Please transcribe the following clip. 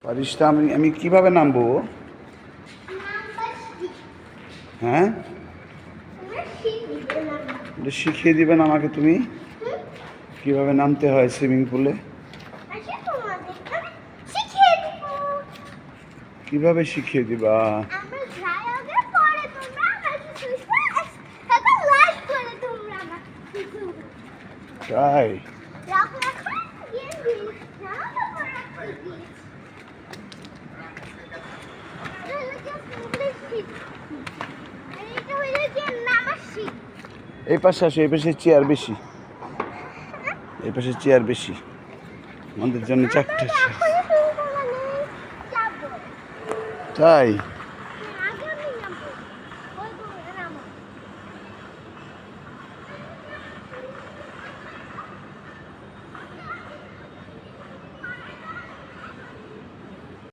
পারিস না? আমি কিভাবে নামবো? হ্যাঁ, শিখিয়ে দিবেন আমাকে তুমি কিভাবে নামতে হয় সুইমিং পুলে? কিভাবে শিখিয়ে দিবা? তাই? এই পাশে আসো, এই পাশে চেয়ার বেশি, এই পাশে চেয়ার বেশি, আমাদের জন্য 4টা চেয়ার। তাই?